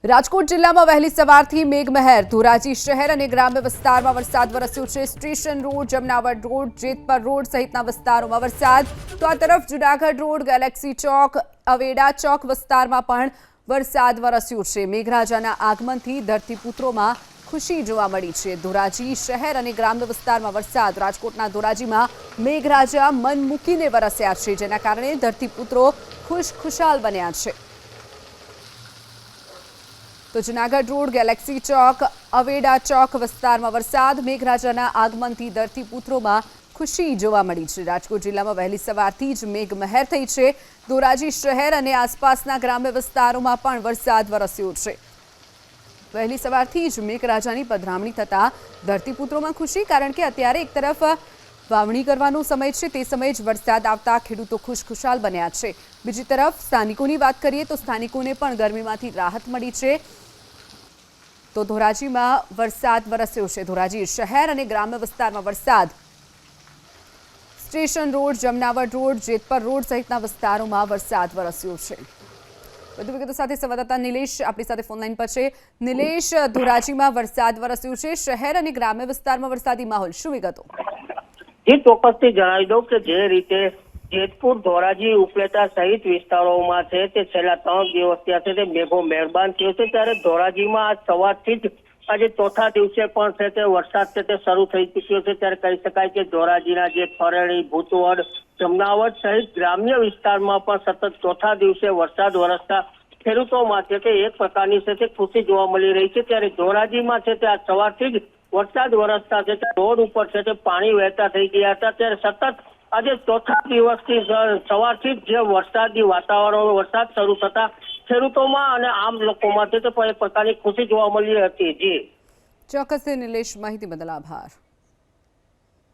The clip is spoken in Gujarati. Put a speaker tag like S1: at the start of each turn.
S1: રાજકોટ જિલ્લામાં વહેલી સવારથી મેઘમહેર ધોરાજી શહેર અને ગ્રામ્ય વિસ્તારમાં વરસાદ વરસ્યો છે। Station road, Jamnavad road, Jetpar road સહિતના વિસ્તારોમાં વરસાદ તો આ તરફ જુનાગઢ રોડ, ગેલેક્સી ચોક, અવેડા ચોક વિસ્તારમાં પણ વરસાદ વરસ્યો છે। મેઘરાજાના આગમનથી ધરતીપુત્રોમાં ખુશી જોવા મળી છે। ધોરાજી શહેર અને ગ્રામ્ય વિસ્તારમાં વરસાદ। રાજકોટના ધોરાજીમાં મેઘરાજા મન મૂકીને વરસ્યા છે, જેના કારણે ધરતીપુત્રો ખુશાલ બન્યા છે। તો જુનાગઢ રોડ, ગેલેક્સી ચોક, અવેડા ચોક વિસ્તારમાં વરસાદ। મેઘરાજાના આગમનથી ધરતીપુત્રોમાં ખુશી જોવા મળી છે। રાજકોટ જિલ્લામાં વહેલી સવારથી જ મેઘમહેર થઈ છે। ધોરાજી શહેર અને આસપાસના ગ્રામ્ય વિસ્તારોમાં પણ વરસાદ વરસ્યો છે। વહેલી સવારથી જ મેઘરાજાની પધરામણી થતા ધરતીપુત્રોમાં ખુશી, કારણ કે અત્યારે એક તરફ વાવણી કરવાનો સમય છે, તે સમયે જ વરસાદ આવતા ખેડૂતો ખુશખુશાલ બન્યા છે। બીજી તરફ સ્થાનિકોની વાત કરીએ તો સ્થાનિકોને પણ ગરમીમાંથી રાહત મળી છે। તો ધોરાજીમાં વરસાદ વરસ્યો છે। ધોરાજી શહેર અને ગ્રામ્ય વિસ્તારમાં વરસાદ। Station road, Jamnavad road, Jetpar road સહિતના વિસ્તારોમાં વરસાદ વરસ્યો છે। વધુ વિગતો સાથે સંવાદદાતા નિલેશ આપણી સાથે ફોનલાઈન પર છે। નિલેશ, ધોરાજીમાં વરસાદ વરસ્યો છે, શહેર અને ગ્રામ્ય વિસ્તારમાં વરસાદી માહોલ, શું વિગતો?
S2: જે ચોક્કસથી જણાવી દઉં કે જે રીતે જેતપુર, ધોરાજી, ઉપલેટા સહિત વિસ્તારોમાં છે તે છેલ્લા 3 દિવસથી છે તે મેઘો મહેરબાન થયો છે, ત્યારે ધોરાજીમાં આજ સવારથી જ આજે ચોથા દિવસે પણ છે તે વરસાદ છે તે શરૂ થઈ ચૂક્યો છે। ત્યારે કહી શકાય કે ધોરાજીના જે ફરેણી, ભૂતવડ, જમનાવડ સહિત ગ્રામ્ય વિસ્તારમાં પણ સતત ચોથા દિવસે વરસાદ વરસતા ખેડૂતોમાં છે તે એક પ્રકારની છે તે ખુશી જોવા મળી રહી છે। ત્યારે ધોરાજીમાં છે તે આજ સવારથી જ વરસાદ વરસતા છે તે રોડ ઉપર છે તે પાણી વહેતા થઈ ગયા હતા। ત્યારે સતત આજે ચોથા દિવસથી સવારથી જ જે વરસાદી વાતાવરણ, વરસાદ શરૂ થતા ખેડૂતોમાં અને આમ લોકોમાં છે તે એક પ્રકારની ખુશી જોવા મળી હતી। જી
S1: ચોક્કસ નિલેશ, માહિતી બદલ આભાર।